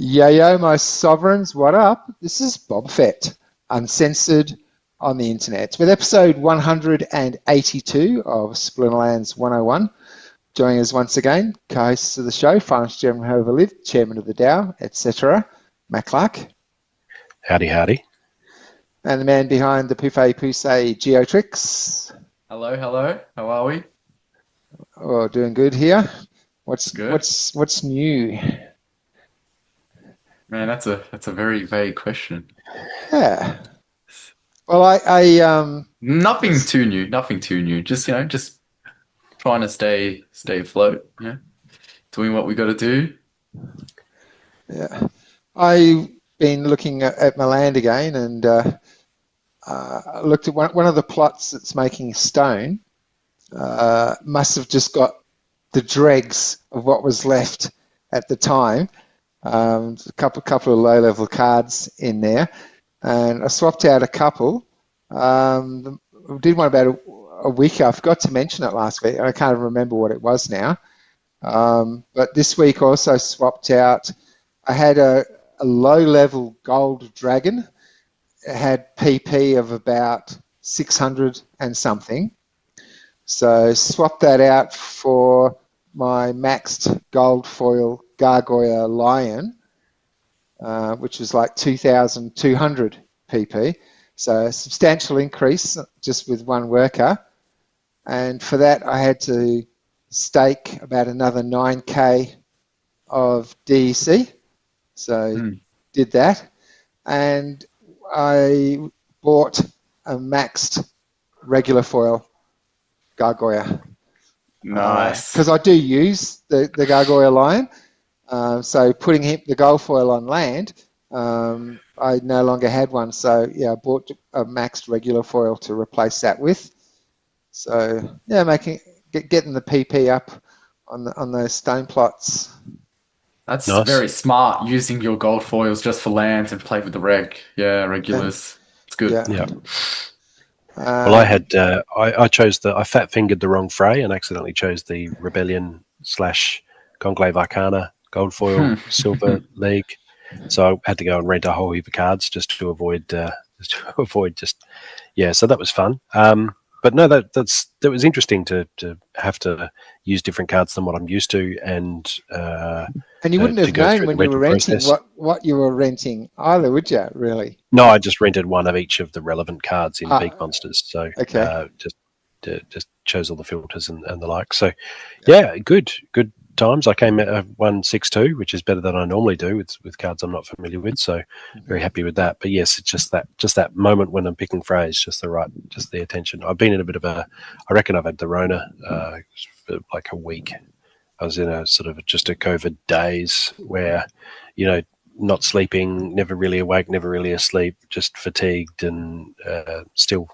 Yo, my sovereigns, what up? This is Bob Fett, uncensored on the internet, with episode 182 of Splinterlands 101. Joining us once again, co-hosts of the show, finance chairman who ever lived, chairman of the DAO, etc., Matt Clark. Howdy, howdy. And the man behind the Pouffet Poussey Geotrix. Hello, hello. How are we? Oh, doing good here. What's Good. What's new? Man, that's a very vague question. Yeah. Well, I Nothing too new. Nothing too new. Just just trying to stay afloat. Doing what we got to do. Yeah, I've been looking at my land again and looked at one of the plots that's making stone. Must have just got the dregs of what was left at the time. A couple of low-level cards in there, and I swapped out a couple. Did one about a week ago. I forgot to mention it last week. I can't remember what it was now. But this week also swapped out. I had a low-level gold dragon. It had PP of about 600 and something. So swapped that out for my maxed gold foil Gargoya Lion, which was like 2,200 PP. So a substantial increase just with one worker. And for that, I had to stake about another 9K of DEC. So did that. And I bought a maxed regular foil Gargoya. Nice. Because I do use the Gargoya Lion. So putting the gold foil on land, I no longer had one. So yeah, I bought a maxed regular foil to replace that with. So yeah, getting the PP up on those stone plots. That's Nice. very smart, using your gold foils just for lands and play with the regulars. It's good. Yeah. Well, I had I chose I fat fingered the wrong fray and accidentally chose the Rebellion / Conclave Arcana gold foil silver league. So I had to go and rent a whole heap of cards just to avoid So that was fun. But no, that was interesting to have to use different cards than what I'm used to, and you wouldn't have known when you were renting what you were renting either, would you? Really? No, I just rented one of each of the relevant cards in Beak Monsters. So okay. Just chose all the filters and the like. So yeah, good times. I came at 162, which is better than I normally do with cards I'm not familiar with. So very happy with that. But yes, it's just that moment when I'm picking frays, just the attention. I've been in a bit of I reckon I've had the Rona for like a week. I was in a sort of just a COVID daze where, not sleeping, never really awake, never really asleep, just fatigued and still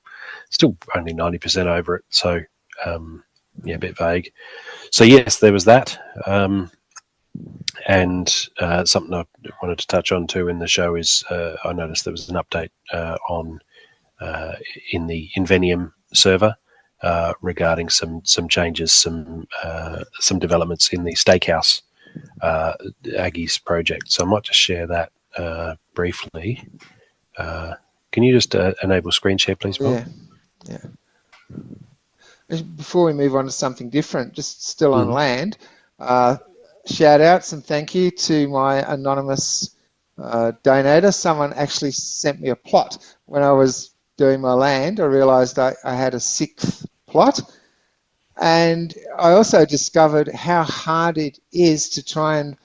only 90% over it. So a bit vague. So yes, there was that. And something I wanted to touch on too in the show is I noticed there was an update on in the Invenium server regarding some changes, some developments in the Steakhouse Aggies project. So I might just share that briefly. Can you just enable screen share, please, Bob? Yeah. Before we move on to something different, just still on land, shout outs and thank you to my anonymous donator. Someone actually sent me a plot. When I was doing my land, I realised I had a 6th plot, and I also discovered how hard it is to try and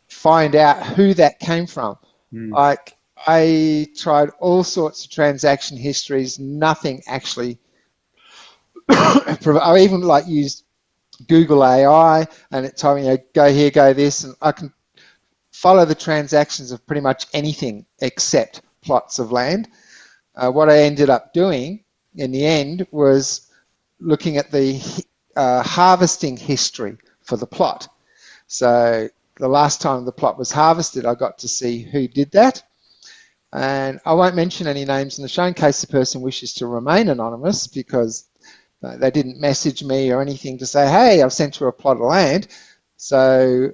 find out who that came from. Like, I tried all sorts of transaction histories, nothing actually. I even used Google AI, and it told me, go here, go this, and I can follow the transactions of pretty much anything except plots of land. What I ended up doing in the end was looking at the harvesting history for the plot. So the last time the plot was harvested, I got to see who did that. And I won't mention any names in the show in case the person wishes to remain anonymous, because they didn't message me or anything to say, hey, I've sent you a plot of land. So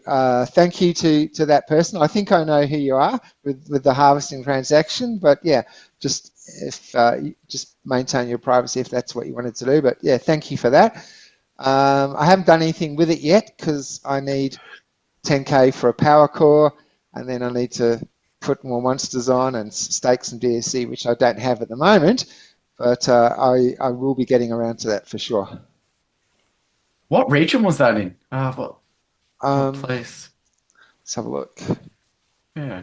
thank you to that person. I think I know who you are with the harvesting transaction, but yeah, just if you just maintain your privacy if that's what you wanted to do. But yeah, thank you for that. I haven't done anything with it yet because I need 10k for a power core, and then I need to put more monsters on and stake some DSC, which I don't have at the moment, but I will be getting around to that for sure. What region was that in? What Um, place? let's have a look. Yeah.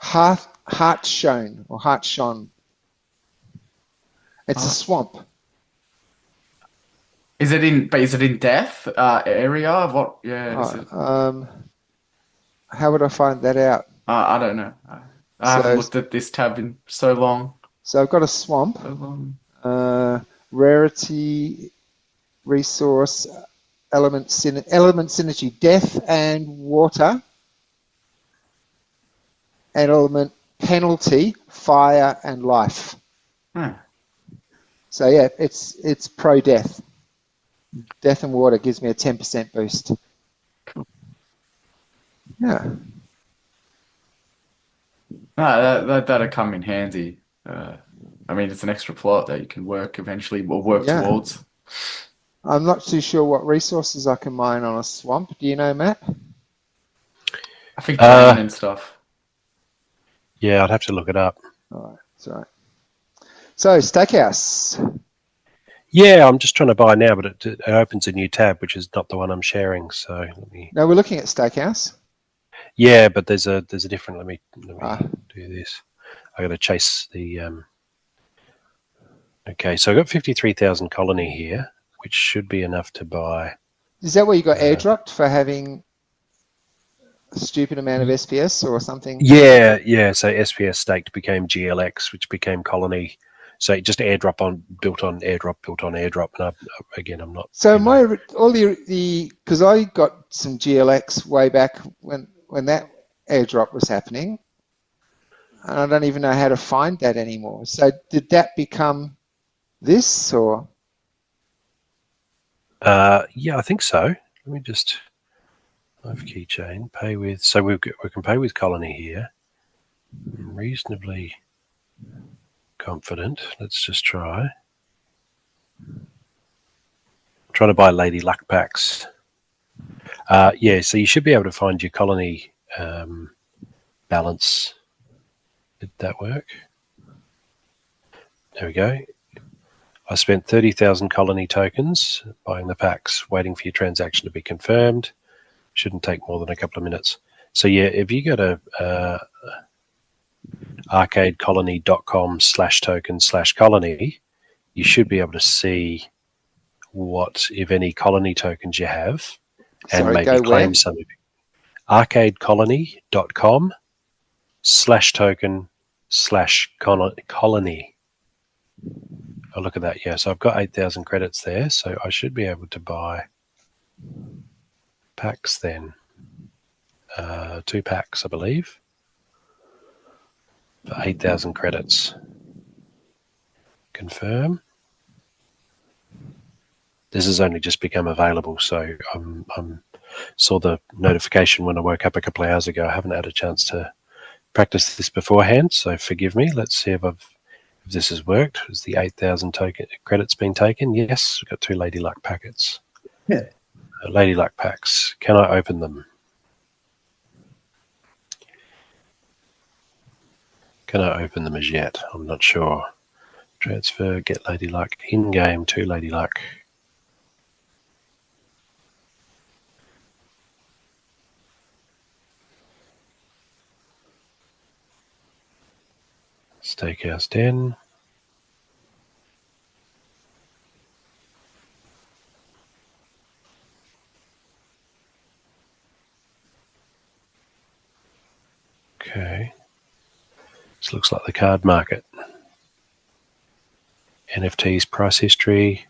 Heartshone or Heartshone. It's a swamp. Is it in Death area? What? Yeah. Is it? How would I find that out? I don't know. I haven't looked at this tab in so long. So I've got a swamp. Rarity, resource, element synergy, death and water, and element penalty, fire and life. So yeah, it's pro death. Death and water gives me a 10% boost. Yeah. No, that'll come in handy. I mean, it's an extra plot that you can work eventually or work towards. I'm not too sure what resources I can mine on a swamp. Do you know, Matt? I think grain and stuff. Yeah, I'd have to look it up. All right, that's all right. So, Steakhouse. Yeah, I'm just trying to buy now, but it opens a new tab, which is not the one I'm sharing. So let me. No, we're looking at Steakhouse. Yeah, but there's a different. Let me do this. I got to chase the. Okay, so I got 53,000 colony here, which should be enough to buy. Is that where you got airdropped for having a stupid amount of SPS or something? Yeah. So SPS staked became GLX, which became colony. So it just built on airdrop, and I'm not. So because I got some GLX way back when that airdrop was happening, and I don't even know how to find that anymore. So did that become this or? Yeah, I think so. Let me just live keychain pay with. So we can pay with colony here. I'm reasonably confident. Let's just try. I'm trying to buy Lady Luck packs. Yeah, so you should be able to find your colony balance. Did that work? There we go. I spent 30,000 colony tokens buying the packs, waiting for your transaction to be confirmed. Shouldn't take more than a couple of minutes. So yeah, if you go to arcadecolony.com/token/colony, you should be able to see what, if any, colony tokens you have, and maybe claim some of it. arcadecolony.com/token/colony. Oh, look at that. Yeah, so I've got 8,000 credits there, so I should be able to buy packs then. 2 packs, I believe, for 8,000 credits. Confirm. This has only just become available, so I'm saw the notification when I woke up a couple of hours ago. I haven't had a chance to practice this beforehand, so forgive me. Let's see if this has worked. Has the 8,000 credits been taken? Yes, we've got 2 Lady Luck packets. Yeah. Lady Luck packs. Can I open them? Can I open them as yet? I'm not sure. Transfer, get Lady Luck, in-game 2 Lady Luck. Steakhouse 10. Okay. This looks like the card market. NFTs, price history.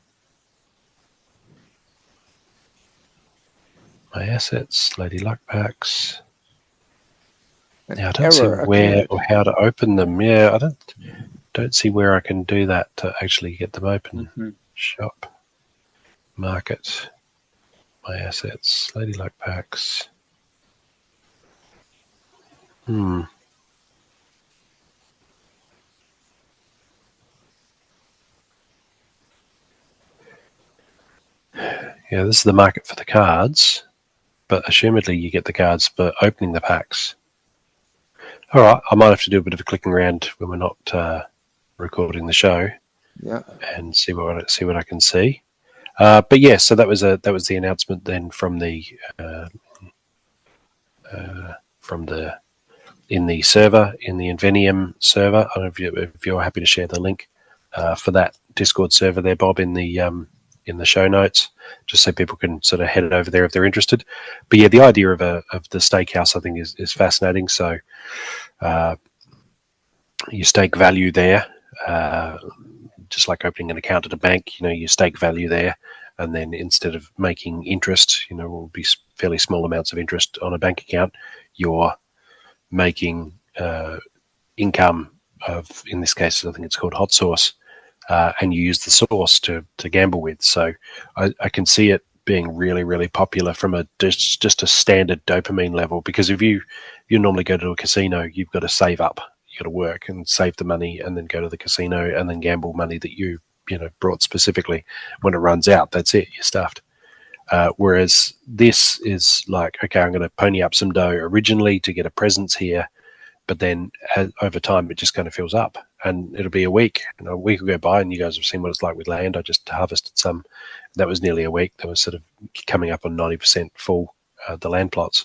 My assets, Lady Luck packs. Now I don't see where or how to open them. Yeah, I don't see where I can do that to actually get them open. Shop, market, my assets, Ladylike packs. Yeah, this is the market for the cards, but assumedly you get the cards for opening the packs. All right, I might have to do a bit of a clicking around when we're not recording the show, and see what I can see. But yeah, so that was the announcement then from the in the server, in the Invenium server. I don't know if you're happy to share the link for that Discord server there, Bob, in the show notes, just so people can sort of head it over there if they're interested. But yeah, the idea of the stakehouse, I think, is fascinating. So you stake value there, just like opening an account at a bank. You stake value there, and then instead of making interest, will be fairly small amounts of interest on a bank account, you're making income of, in this case, I think it's called hot sauce, and you use the sauce to gamble with. So I can see it being really, really popular from just a standard dopamine level, because if you normally go to a casino, you've got to save up, you've got to work and save the money and then go to the casino and then gamble money that you brought specifically. When it runs out, that's it, you're stuffed. Whereas this is like, okay, I'm going to pony up some dough originally to get a presence here, but then over time it just kind of fills up, and it'll be a week. A week will go by, and you guys have seen what it's like with land. I just harvested some. That was nearly a week. That was sort of coming up on 90% full, the land plots.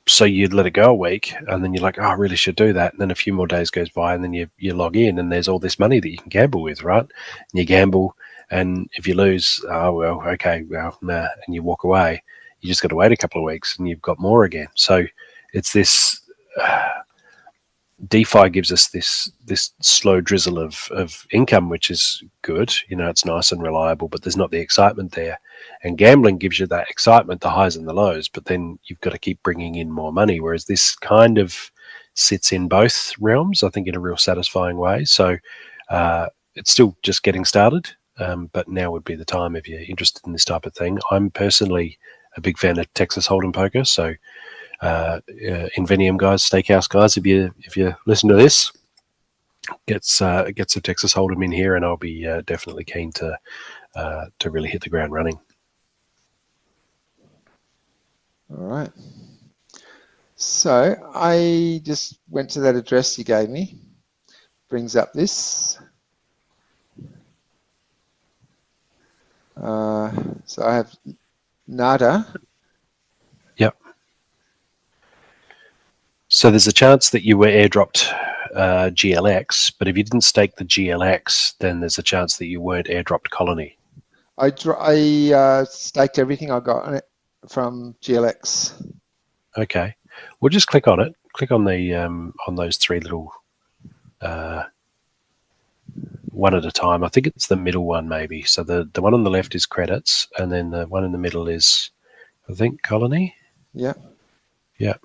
So you'd let it go a week, and then you're like, oh, I really should do that. And then a few more days goes by, and then you log in, and there's all this money that you can gamble with, right? And you gamble, and if you lose, oh, well, okay, well, nah, and you walk away. You just got to wait a couple of weeks, and you've got more again. So it's this DeFi gives us this slow drizzle of income, which is good. It's nice and reliable, but there's not the excitement there. And gambling gives you that excitement, the highs and the lows, but then you've got to keep bringing in more money, whereas this kind of sits in both realms, I think, in a real satisfying way. So it's still just getting started, but now would be the time if you're interested in this type of thing. I'm personally a big fan of Texas Hold'em poker, so Invenium guys, Steakhouse guys, if you listen to this, get some Texas Hold'em in here, and I'll be definitely keen to really hit the ground running. All right. So I just went to that address you gave me. Brings up this. So I have nada. Yep. So there's a chance that you were airdropped GLX, but if you didn't stake the GLX, then there's a chance that you weren't airdropped Colony. I staked everything I got on it from GLX. Okay. We'll just click on it. Click on the on those three little one at a time. I think it's the middle one, maybe. So the one on the left is credits, and then the one in the middle is, I think, Colony. Yeah. Yeah.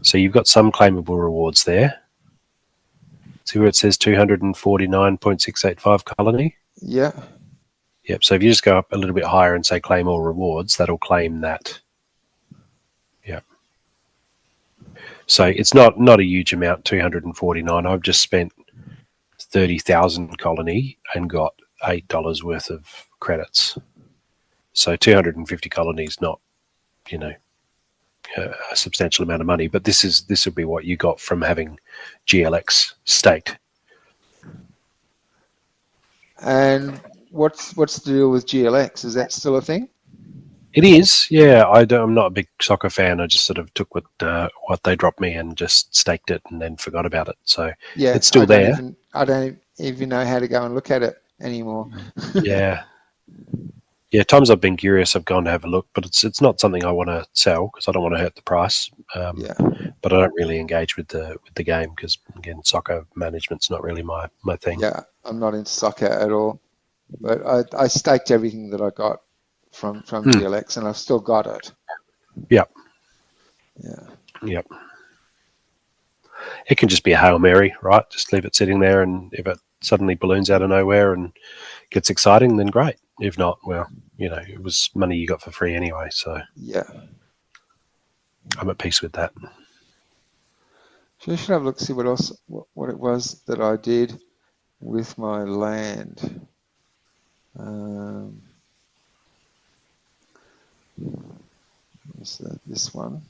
So you've got some claimable rewards there. See where it says 249.685 Colony? Yeah. Yep. So if you just go up a little bit higher and say claim all rewards, that'll claim that. Yeah. So it's not a huge amount, 249. I've just spent 30,000 Colony and got $8 worth of credits. So 250 Colony is not, a substantial amount of money, but this would be what you got from having GLX staked. And what's the deal with GLX? Is that still a thing? It is, yeah. I'm not a big soccer fan. I just sort of took what they dropped me and just staked it and then forgot about it. So yeah, it's still there. I don't even know how to go and look at it anymore. Yeah. Yeah, times I've been curious, I've gone to have a look, but it's not something I want to sell because I don't want to hurt the price. But I don't really engage with the game because, again, soccer management's not really my thing. Yeah, I'm not into soccer at all. But I staked everything that I got from GLX, and I've still got it. Yep. Yeah. Yep. it can just be a Hail Mary, right? Just leave it sitting there, and if it suddenly balloons out of nowhere and gets exciting, then great. If not, well, it was money you got for free anyway, so Yeah. I'm at peace with that. So you should have a look, see what else, what it was that I did with my land. This one.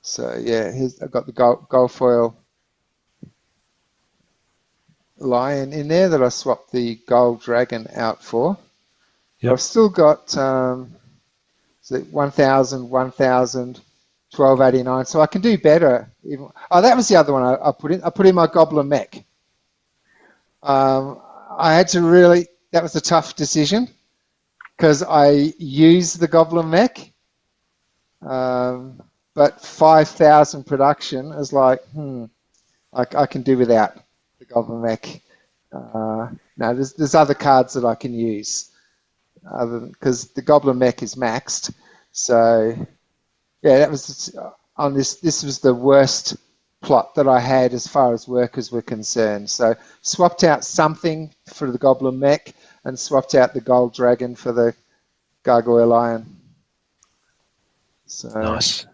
So yeah, I've got the gold foil lion in there that I swapped the gold dragon out for. Yep. I've still got 1,000, 1,000, 1289. So I can do better. That was the other one I put in. I put in my Goblin Mech. I had to really. That was a tough decision because I used the Goblin Mech, but 5,000 production is like, I can do without the Goblin Mech. No, there's other cards that I can use, because the Goblin Mech is maxed. So yeah, that was on this. This was the worst plot that I had as far as workers were concerned. So swapped out something for the Goblin Mech and swapped out the Gold Dragon for the Gargoya Lion. So nice.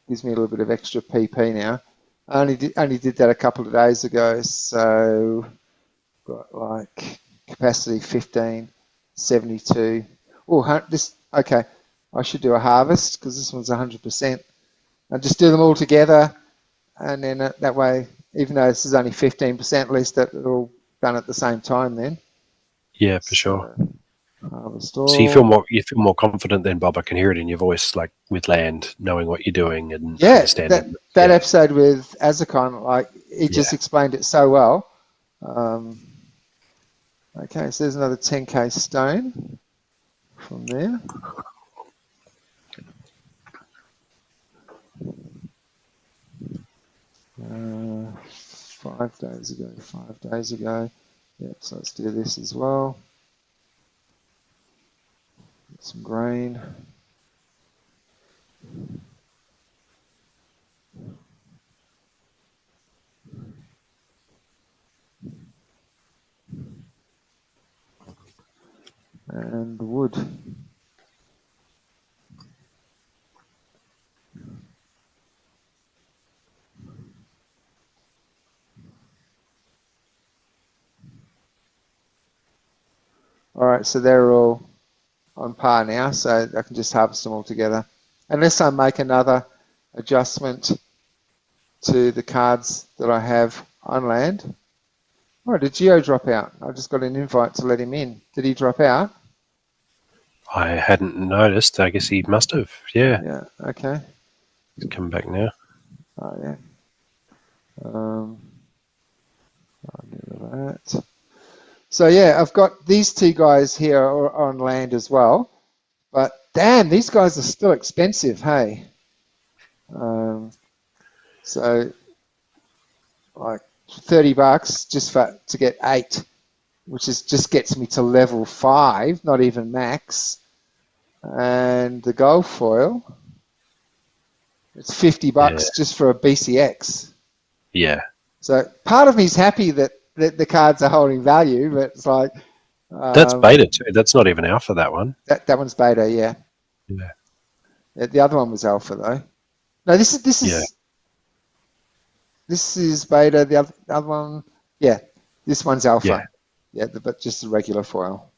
Gives me a little bit of extra PP now. I only did that a couple of days ago, so got like capacity 15, 72. Oh, okay. I should do a harvest because this one's 100%. I just do them all together, and then that way, even though this is only 15%, at least that they're all done at the same time. Then. Yeah, for sure. Harvest all. So you feel more confident then, Bob. I can hear it in your voice, like with land, knowing what you're doing and understanding. That episode with Azakon, like he just explained it so well. Okay, so there's another 10k stone from there. Uh, 5 days ago. Yep, so let's do this as well. Get some grain. And wood. All right, so they're all on par now, so I can just harvest them all together. Unless I make another adjustment to the cards that I have on land. Oh, did Geo drop out? I just got an invite to let him in. Did he drop out? I hadn't noticed. I guess he must have. Yeah. Yeah, okay. He's coming back now. Oh, yeah. I'll get rid of that. So yeah, I've got these two guys here on land as well, but damn, these guys are still expensive, hey? So like $30 just to get 8, which just gets me to level 5, not even max. And the gold foil, it's $50 just for a BCX. Yeah. So part of me is happy that the cards are holding value, but it's like that's beta too. That's not even alpha. That one. That one's beta, yeah. Yeah. The other one was alpha though. No, this is beta. The other one, yeah, this one's alpha. Yeah, but just a regular foil.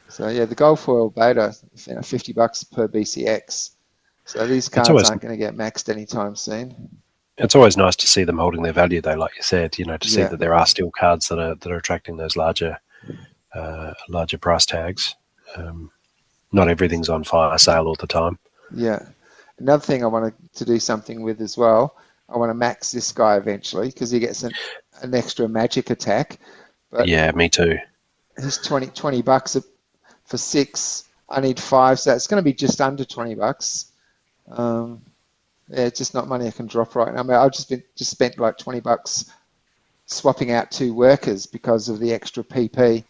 So yeah, the gold foil beta, $50 per BCX. So these cards aren't going to get maxed anytime soon. It's always nice to see them holding their value, though, like you said. To see that there are still cards that are attracting those larger price tags. Not everything's on fire sale all the time. Yeah. Another thing I wanted to do something with as well. I want to max this guy eventually because he gets an extra magic attack. But yeah, me too. He's $20 for 6. I need 5, so it's going to be just under $20. It's just not money I can drop right now. I mean, I've just spent like $20 swapping out 2 workers because of the extra PP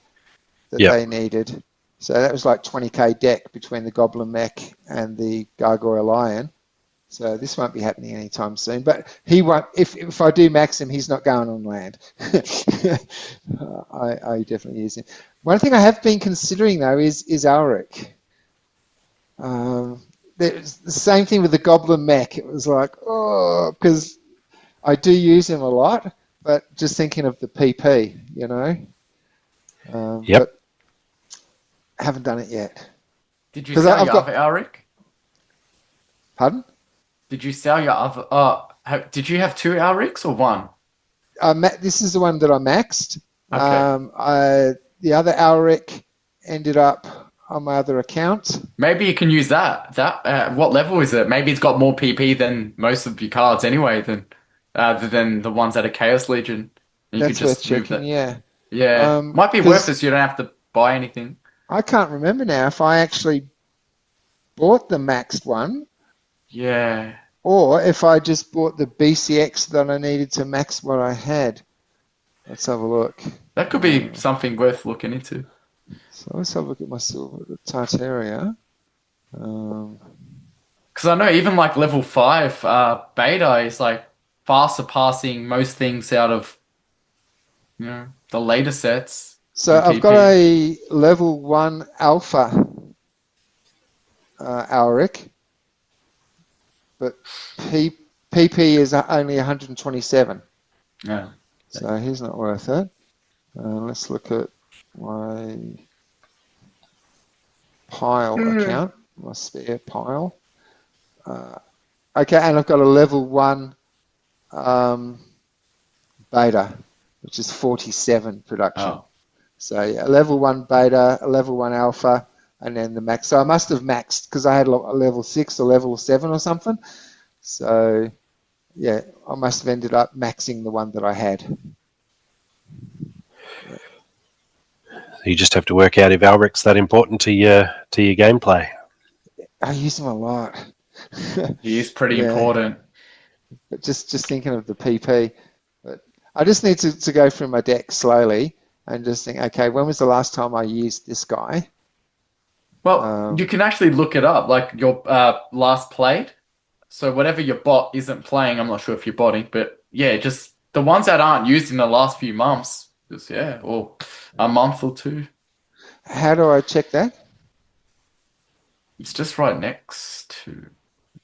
that they needed. So that was like 20k deck between the Goblin Mech and the Gargoya Lion. So this won't be happening anytime soon. But he won't. If I do max him, he's not going on land. I definitely use him. One thing I have been considering though is Alric. There's the same thing with the Goblin Mech. It was like, oh, because I do use him a lot, but just thinking of the PP, you know. Yep. But I haven't done it yet. Did you sell your other Alric? Pardon? Did you sell your other? Did you have 2 Alrics or 1? This is the one that I maxed. Okay. The other Alric ended up on my other account. Maybe you can use that. What level is it? Maybe it's got more PP than most of your cards anyway, than the ones that are Chaos Legion. You That's could just worth move checking, that. yeah. Yeah. Might be worth it so you don't have to buy anything. I can't remember now if I actually bought the maxed one. Yeah. Or if I just bought the BCX that I needed to max what I had. Let's have a look. That could be something worth looking into. So let's have a look at my silver Tartaria. Because I know even like level 5 beta is like far surpassing most things out of the later sets. So I've got a level 1 alpha Alric, but PP is only 127. Yeah. So he's not worth it. Let's look at my pile account, my spare pile. Okay, and I've got a level 1 beta, which is 47 production. Oh. So yeah, a level 1 beta, a level 1 alpha, and then the max. So I must have maxed because I had a level 6 or level 7 or something. So yeah, I must have ended up maxing the one that I had. You just have to work out if Alric's that important to your gameplay. I use them a lot. He is pretty important. But just thinking of the PP. But I just need to go through my deck slowly and just think, okay, when was the last time I used this guy? Well, you can actually look it up, like your last played. So whatever your bot isn't playing, I'm not sure if you're botting, but yeah, just the ones that aren't used in the last few months, or a month or 2. How do I check that? It's just right next to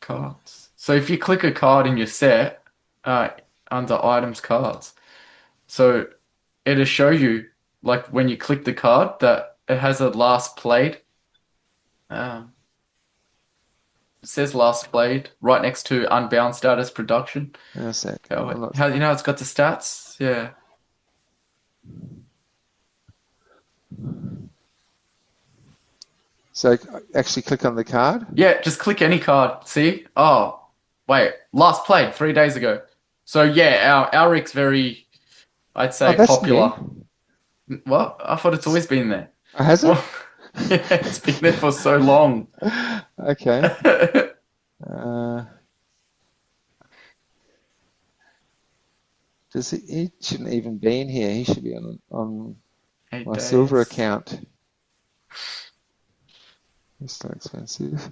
cards. So if you click a card in your set, under items cards, so it'll show you, like when you click the card, that it has a last played. It says last played right next to unbound status production. A sec. How it's got the stats? Yeah. So actually click on the card? Yeah, just click any card. See? Oh, wait. Last played 3 days ago. So yeah, our Ric's very, I'd say, popular. New. What? I thought it's always been there. Oh, has it? Yeah, it's been there for so long. Okay. He shouldn't even be in here. He should be on my silver account. It's so expensive.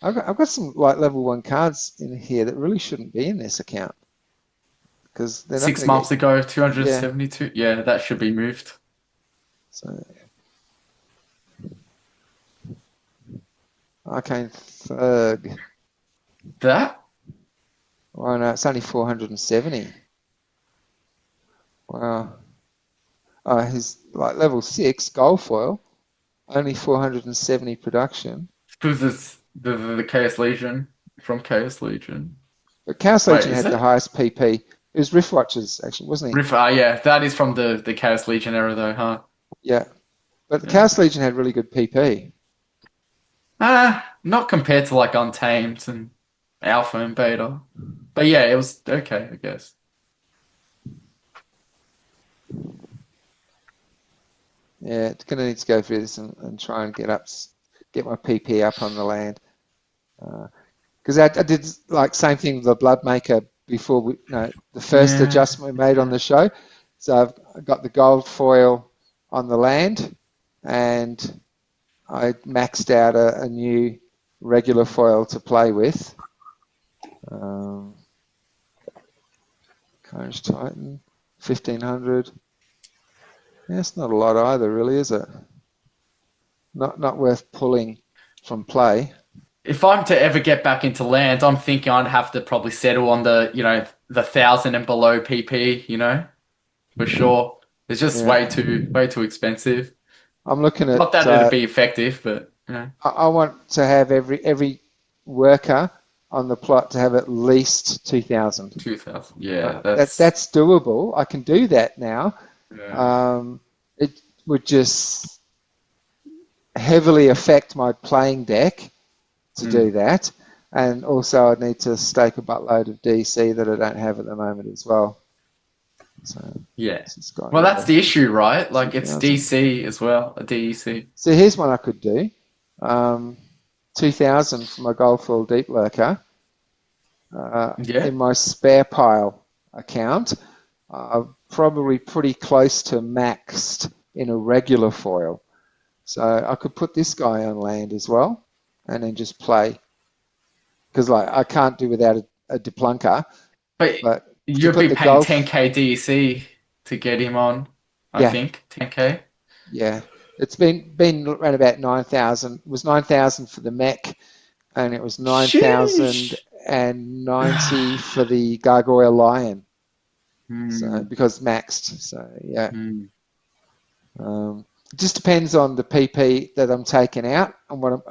I've got some like level 1 cards in here that really shouldn't be in this account because they're 6 months ago, 272. Yeah, that should be moved. So Arcane Thug. That? Oh no, it's only 470. Wow. He's like level 6 gold foil, only 470 production. Because it's the Chaos Legion from Chaos Legion. But Chaos Legion had the highest PP. It was Rift Watchers, actually, wasn't he? Yeah, that is from the Chaos Legion era, though, huh? Yeah, but the Chaos Legion had really good PP. Not compared to like Untamed and Alpha and Beta, but yeah, it was okay, I guess. Yeah, gonna need to go through this and try and get my PP up on the land. Because I did like same thing with the Bloodmaker before the first adjustment we made on the show. So I've got the gold foil on the land, and I maxed out a new regular foil to play with. Coach Titan, 1500. Yeah, it's not a lot either, really, is it? Not worth pulling from play. If I'm to ever get back into land, I'm thinking I'd have to probably settle on the 1,000 and below PP, for sure. It's just way too expensive. I'm looking at. Not that it'd be effective, but I want to have every worker on the plot to have at least 2,000. 2,000. Yeah, that's doable. I can do that now. Yeah. It would just heavily affect my playing deck to do that, and also I'd need to stake a buttload of DC that I don't have at the moment as well. So yeah. Well, that's the issue, right? Like, it's DC as well, a DEC. So here's one I could do. 2,000 for my Goldfoil Deep Lurker. In my spare pile account, I'm probably pretty close to maxed in a regular foil. So I could put this guy on land as well and then just play. Because I can't do without a Deplunker. But you'll be paying 10k DEC to get him on, I think. 10k? Yeah. It's been around about 9,000. It was 9,000 for the mech, and it was 9,090 for the Gargoya Lion. So because maxed. So yeah. It just depends on the PP that I'm taking out and what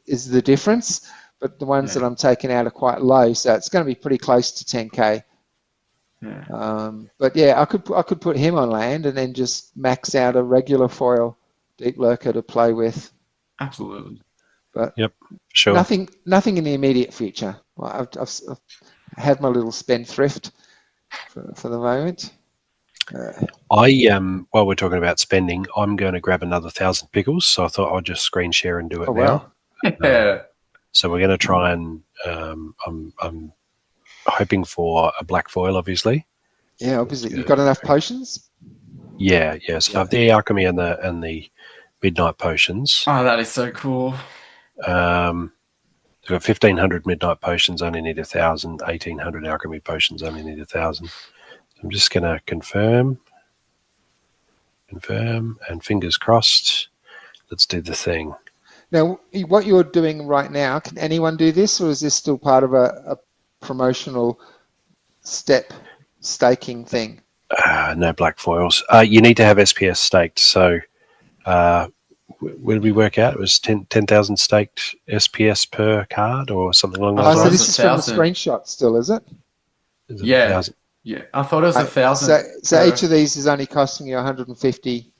is the difference. But the ones that I'm taking out are quite low, so it's going to be pretty close to 10k. Yeah. But yeah, I could put him on land and then just max out a regular foil Deep Lurker to play with. Absolutely. But yep, sure. Nothing in the immediate future. I've had my little spendthrift for the moment. While we're talking about spending, I'm going to grab another 1,000 pickles. So I thought I'd just screen share and do it now. Wow. So we're going to try and I'm hoping for a black foil, obviously. Yeah, obviously. You've got enough potions? Yeah. So I have the alchemy and the midnight potions. Oh, that is so cool. So I've got 1,500 midnight potions, only need 1,000. 1,800 alchemy potions, only need 1,000. So I'm just going to confirm, and fingers crossed. Let's do the thing. Now, what you're doing right now, can anyone do this, or is this still part of a promotional step staking thing? No black foils. You need to have SPS staked. So where did we work out? It was 10,000 staked SPS per card or something along those lines. So this is from the screenshot still, is it? Yeah. 1,000? Yeah, I thought it was 1,000. So each of these is only costing you 150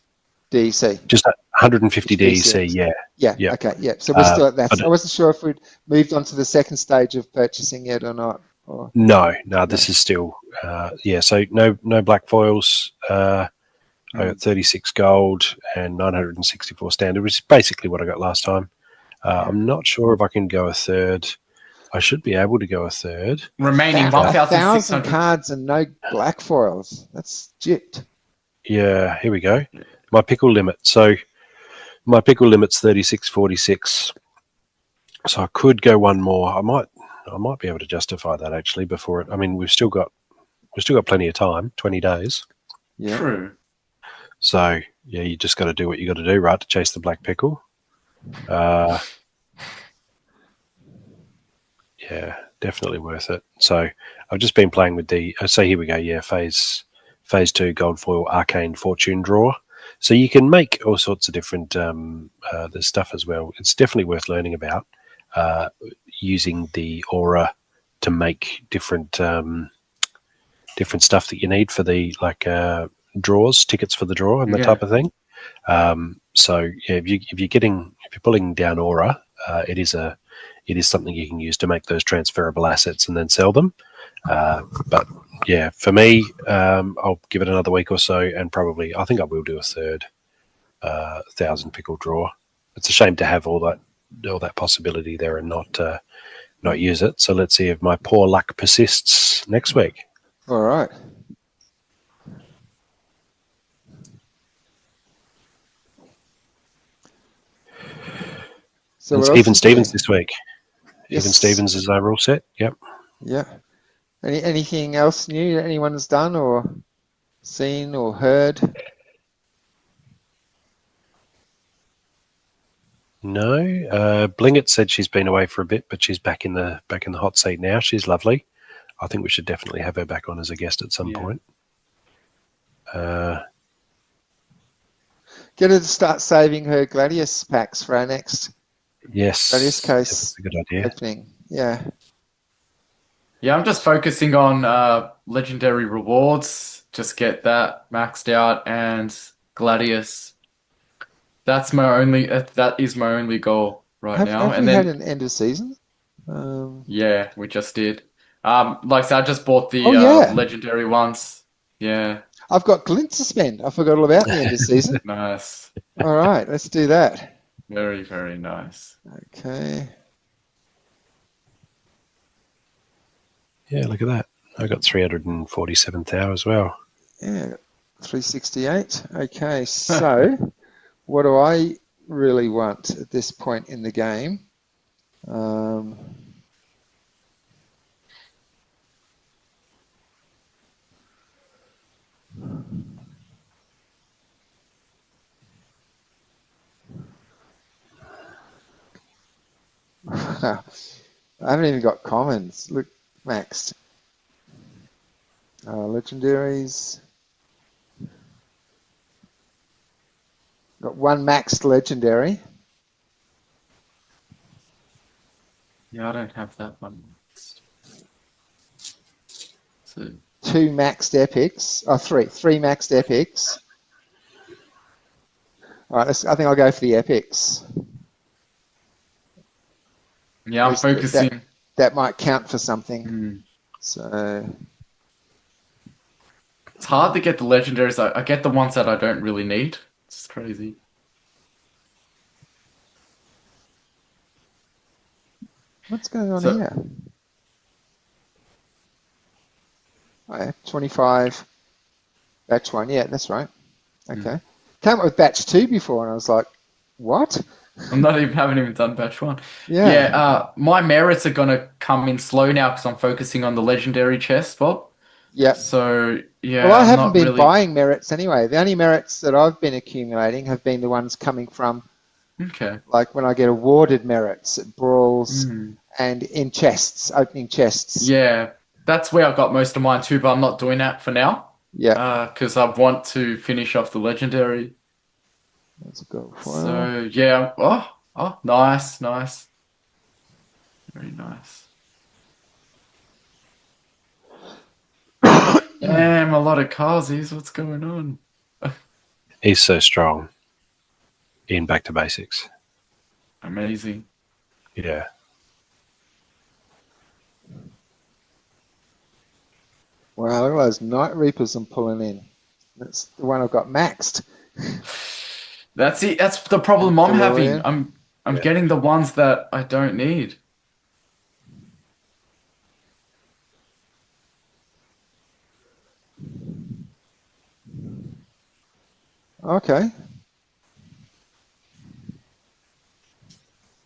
DEC. Just 150 DEC, yeah. Yeah, okay, yeah. So we're still at that. I wasn't sure if we'd moved on to the second stage of purchasing yet or not. No, this is still, so no black foils. I got 36 gold and 964 standard, which is basically what I got last time. I'm not sure if I can go a third. I should be able to go a third. Remaining 1,600 cards and no black foils. That's gypped. Yeah, here we go. My pickle limit. So my pickle limit's 36.46. So I could go one more. I might be able to justify that actually before it. I mean, we've still got plenty of time, 20 days. Yeah. True. So yeah, you just got to do what you got to do, right, to chase the black pickle. Yeah, definitely worth it. So I've just been playing with the. So here we go. Yeah, phase 2 gold foil arcane fortune draw. So you can make all sorts of different the stuff as well. It's definitely worth learning about using the aura to make different stuff that you need for the draws, tickets for the draw, and that type of thing. So yeah, if you're pulling down aura, it is something you can use to make those transferable assets and then sell them. But yeah, for me, I'll give it another week or so, and probably I think I will do a third 1,000 pickle draw. It's a shame to have all that possibility there and not use it. So let's see if my poor luck persists next week. All right. So And what else Even is there? Stevens this week. Yes. Even Stevens is our rule set. Yep. Yeah. Anything else new that anyone's done or seen or heard? No. Blingett said she's been away for a bit, but she's back in the hot seat now. She's lovely. I think we should definitely have her back on as a guest at some point. Get her to start saving her Gladius packs for our next Yes. Gladius case That's a good idea. opening. Yeah. Yeah, I'm just focusing on legendary rewards. Just get that maxed out and Gladius. That is my only goal right now. Have And we had then an end of season? yeah, we just did. Like I said, I just bought the Oh, yeah. legendary ones. Yeah, I've got Glint to spend. I forgot all about the end of season. nice. All right, let's do that. Very, very nice. Okay. Yeah, look at that. I got 347 thou as well. Yeah, 368. Okay, so what do I really want at this point in the game? I haven't even got commons. Look, maxed. Legendaries. Got one maxed legendary. Yeah, I don't have that one. So Two maxed epics. Oh, three maxed epics. All right, I think I'll go for the epics. yeah, I'm focusing. That might count for something. Hmm. So It's hard to get the legendaries. I get the ones that I don't really need. It's crazy. what's going on So- here? Oh, yeah, 25. Batch 1. Yeah, that's right. Okay. Came up with batch 2 before, and I was like, what? Haven't even done batch 1. Yeah. Yeah, my merits are gonna come in slow now because I'm focusing on the legendary chest, Bob. Yeah. So yeah, Well, I I'm haven't not been really... buying merits anyway. The only merits that I've been accumulating have been the ones coming from, Okay. like when I get awarded merits at brawls and in chests, opening chests. Yeah, that's where I got most of mine too, but I'm not doing that for now. Yeah. Because I want to finish off the legendary. That's a go for So yeah, oh, nice. Very nice. Damn, a lot of Kazis. What's going on? He's so strong in back to basics. Amazing. Yeah. Wow, look at those Night Reapers I'm pulling in. That's the one I've got maxed. That's it. That's the problem I'm having. Gargoya. I'm getting the ones that I don't need. Okay.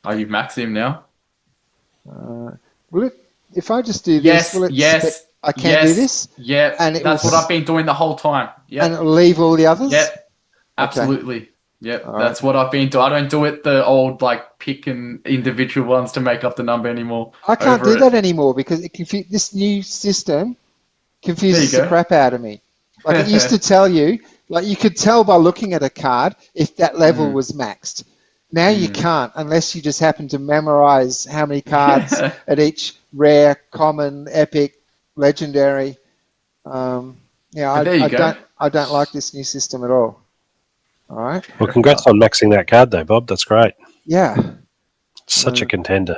Are you maxing him now? Will it, if I just do this, Yes, will it yes, I can do this? Yeah, And it that's will what I've been doing the whole time. And Yeah, it'll leave all the others? yep, absolutely. Yep, All that's what I've been doing. I don't do it the old like picking individual ones to make up the number anymore. I can't Over do it. that anymore because this new system confuses There you the go. crap out of me. Like it used to tell you, like you could tell by looking at a card if that level was maxed. Now you can't unless you just happen to memorize how many cards at each rare, common, epic, legendary. Yeah, But there you go. I don't like this new system at all. All right. Well, congrats on maxing that card, though, Bob. That's great. Yeah. Such a contender.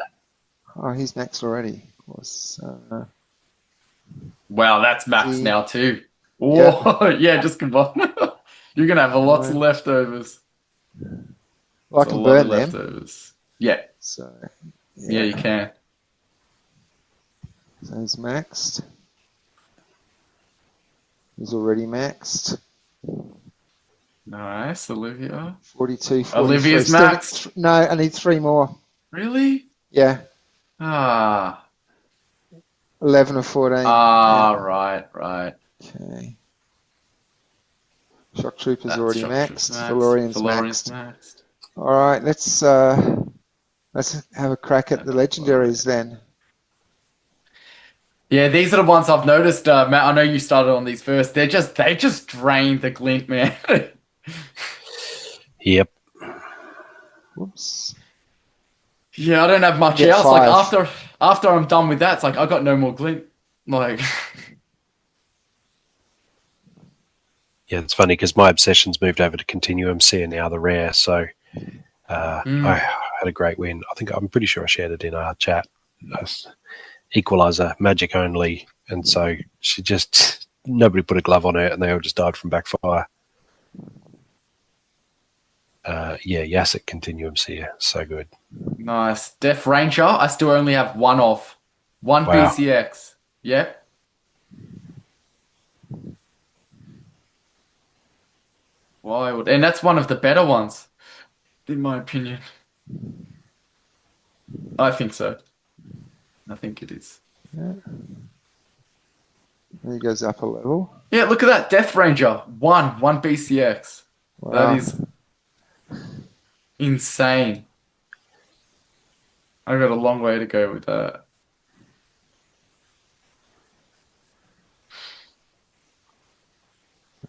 Oh, he's maxed already. Of course. Wow, that's max Yeah. now too. Whoa, yeah, just combine. You're gonna have lots of Yeah. leftovers. Well, I It's a can lot of burn them. leftovers. Yeah, So yeah, you can. So he's maxed. He's already maxed. Nice, Olivia. 42, 43. Olivia's Still maxed. no, I need 3 more. Really? Yeah, Ah. 11 or 14. Ah, Yeah. right. Okay. Shock Trooper's That's already Shock Troops maxed. maxed. Valorian's Valorian's maxed. maxed. All right, let's have a crack at the legendaries then. Yeah, these are the ones I've noticed, Matt. I know you started on these first. They just drain the glint, man. Yep. Whoops. Yeah, I don't have much Get else. Like 5. after I'm done with that, it's like I got no more glint. Like Yeah, it's funny because my obsessions moved over to Continuum C and now the rare. So I had a great win. I'm pretty sure I shared it in our chat. Equalizer, magic only, and so she just nobody put a glove on her, and they all just died from backfire. Yeah, Yasik Continuums here, so good. nice. Death Ranger, I still only have one of. One Wow. BCX. Yep. Wild. And that's one of the better ones, in my opinion. I think so. I think it is. Yeah. And he goes up a level. Yeah, look at that. Death Ranger. One BCX. That Wow. is insane. I've got a long way to go with that.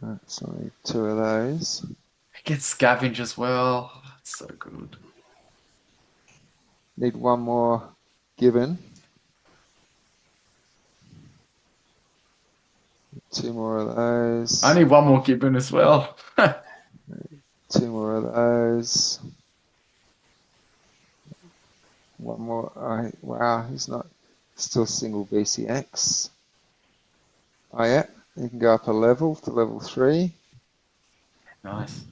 That's only 2 of those. Get Scavenge as well. That's so good. Need one more Gibbon. 2 more of those. I need one more Gibbon as well. 2 more of those. One more. Oh, wow, he's not still single BCX. Oh yeah, you can go up a level to level 3. Nice.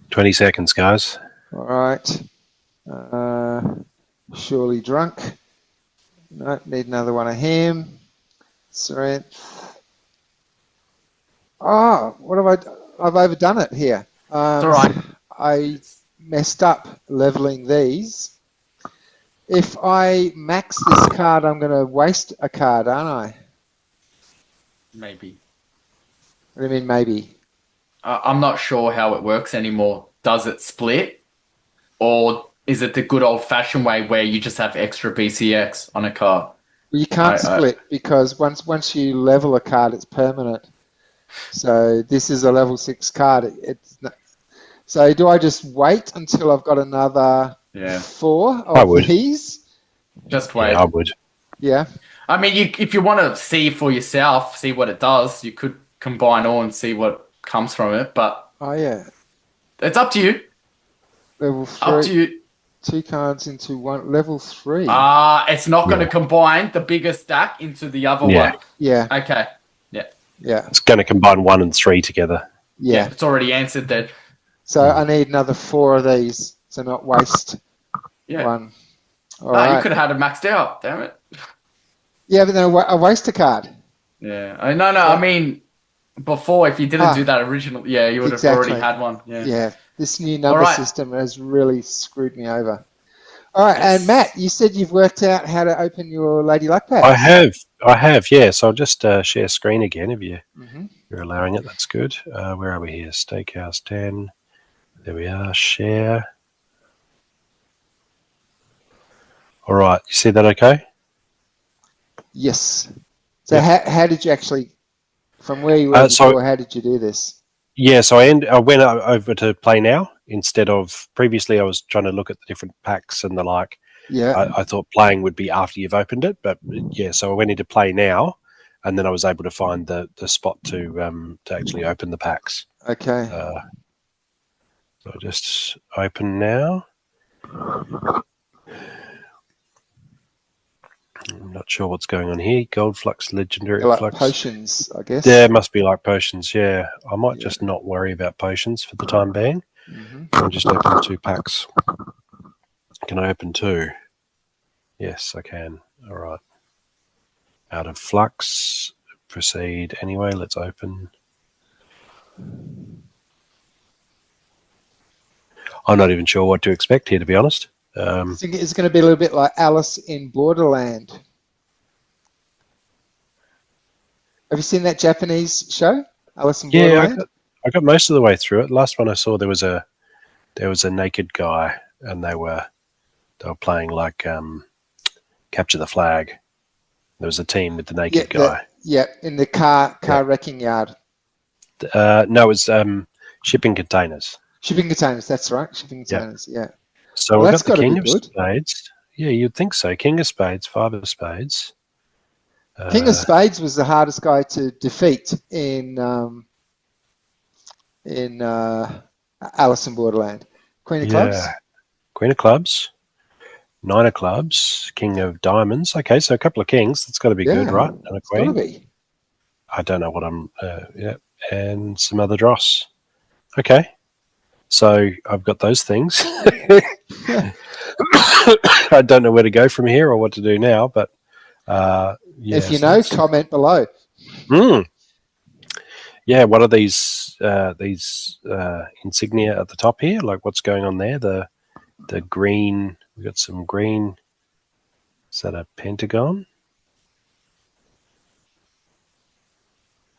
$20 seconds, guys. All right. Surely drunk. No, need another one of him. Strength. Oh, what have I done? I've overdone it here. It's all right. I messed up leveling these. If I max this card, I'm going to waste a card, aren't I? Maybe. What do you mean, maybe? I'm not sure how it works anymore. Does it split? Or is it the good old-fashioned way where you just have extra BCX on a card? Well, you can't split because once you level a card, it's permanent. So this is a level 6 card. So do I just wait until I've got another 4 of these? Just wait. Yeah, I would. Yeah. I mean, if you want to see for yourself, see what it does, you could combine all and see what comes from it. But oh yeah, it's up to you. Level 3. Up to you. 2 cards into one. Level 3. It's not going to combine the bigger stack into the other one. Yeah. Okay. Yeah. It's going to combine 1 and 3 together. Yeah. It's already answered then. So I need another 4 of these to not waste one. All right. You could have had it maxed out. Damn it. Yeah, but then I waste a card. Yeah. I mean, before, if you didn't do that originally, you would have already had one. Yeah. This new number system has really screwed me over. All right, and Matt, you said you've worked out how to open your Lady Luck packs. I have, yeah. So I'll just share screen again if you're allowing it. That's good. Where are we here? Steakhouse 10. There we are. Share. All right. You see that okay? Yes. So how did you actually, from where you were before, how did you do this? Yeah, so I went over to Play Now instead of previously. I was trying to look at the different packs and the like. Yeah. I thought playing would be after you've opened it, but so I went into Play Now, and then I was able to find the spot to actually open the packs. Okay. So I'll just open now. I'm not sure what's going on here. Gold Flux, Legendary Flux. Potions, I guess. There must be like potions, yeah. I might just not worry about potions for the time being. I'll just open 2 packs. Can I open 2? Yes, I can. All right. Out of Flux. Proceed anyway. Let's open. I'm not even sure what to expect here, to be honest. I think it's going to be a little bit like Alice in Borderland. Have you seen that Japanese show, Alice in Borderland? I got most of the way through it. Last one I saw, there was a naked guy, and they were playing like capture the flag. There was a team with the naked guy. In the car wrecking yard. No, it was shipping containers. Shipping containers, that's right. Shipping containers, yeah. So we've got the King of good. Spades. Yeah, you'd think so. King of Spades, 5 of Spades. King of Spades was the hardest guy to defeat in Alice in Borderland. Queen of Clubs? Queen of Clubs. 9 of Clubs. King of Diamonds. Okay, so a couple of kings. That's got to be good, right? And a queen. It's got to be. I don't know what I'm... and some other dross. Okay. So I've got those things. I don't know where to go from here or what to do now, but if you know, comment below. Yeah, what are these insignia at the top here? Like, what's going on there? The green. We got some green. Is that a pentagon?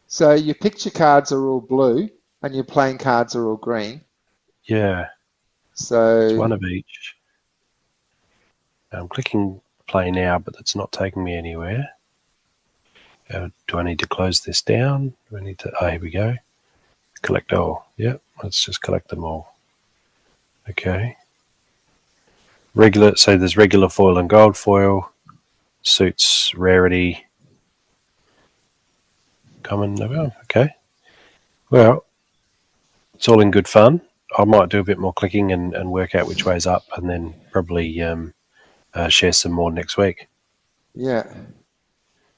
So your picture cards are all blue, and your playing cards are all green. Yeah. So it's one of each. I'm clicking play now, but it's not taking me anywhere. Do I need to close this down? Do I need to? Oh, here we go. Collect all. Yep. Let's just collect them all. Okay. Regular. So there's regular foil and gold foil. Suits rarity. Common. Oh, okay. Well, it's all in good fun. I might do a bit more clicking and work out which way's up, and then probably share some more next week. Yeah.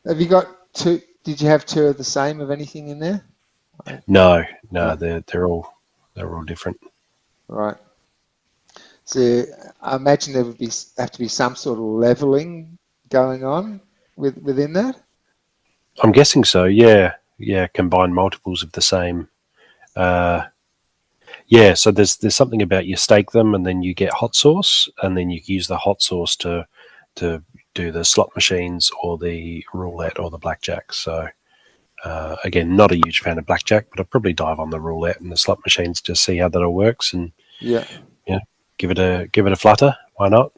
Have you got two? Did you have two of the same of anything in there? No. They're all different. Right. So I imagine there would have to be some sort of leveling going on within that. I'm guessing so. Yeah. Combine multiples of the same. So there's something about you stake them and then you get hot sauce, and then you use the hot sauce to do the slot machines or the roulette or the blackjack. So again, not a huge fan of blackjack, but I'll probably dive on the roulette and the slot machines to see how that all works, and give it a flutter. Why not?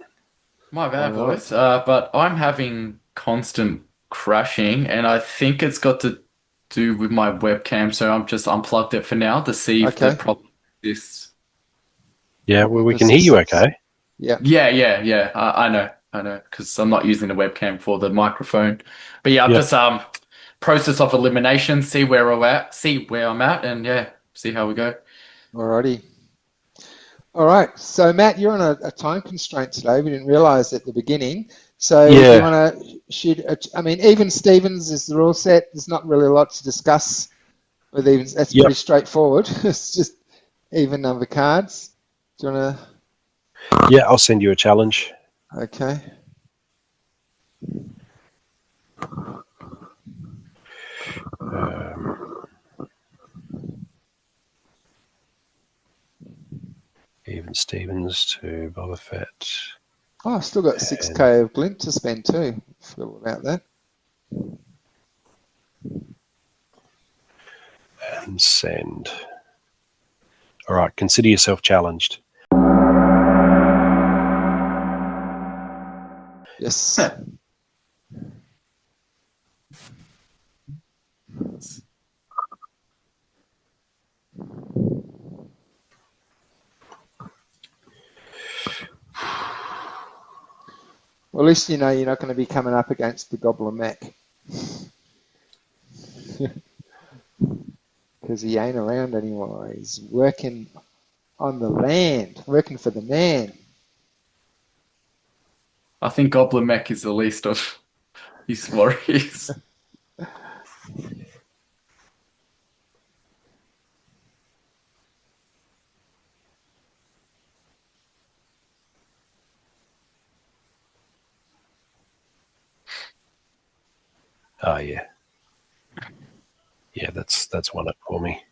My bad, boys. But I'm having constant crashing, and I think it's got to do with my webcam. So I'm just unplugged it for now to see if the problem exists. Yeah, well, we can hear you okay. Yeah. I know, because I'm not using the webcam for the microphone. But yeah, I'm just process of elimination, see where I'm at, and see how we go. Alrighty. All right. So Matt, you're on a time constraint today. We didn't realise at the beginning. So if you want to shoot, even Stevens is the rule set. There's not really a lot to discuss with even. That's pretty straightforward. It's just even number cards. Do you want to? Yeah, I'll send you a challenge. Okay. Even Stevens to Boba Fett. Oh, I've still got 6K of glint to spend too. Forgot about that. And send. All right, consider yourself challenged. Yes. Well, at least you know you're not going to be coming up against the Goblin Mech. Because he ain't around anymore. He's working on the land, working for the man. I think Goblin Mech is the least of his worries. Oh yeah. Yeah, that's one up for me.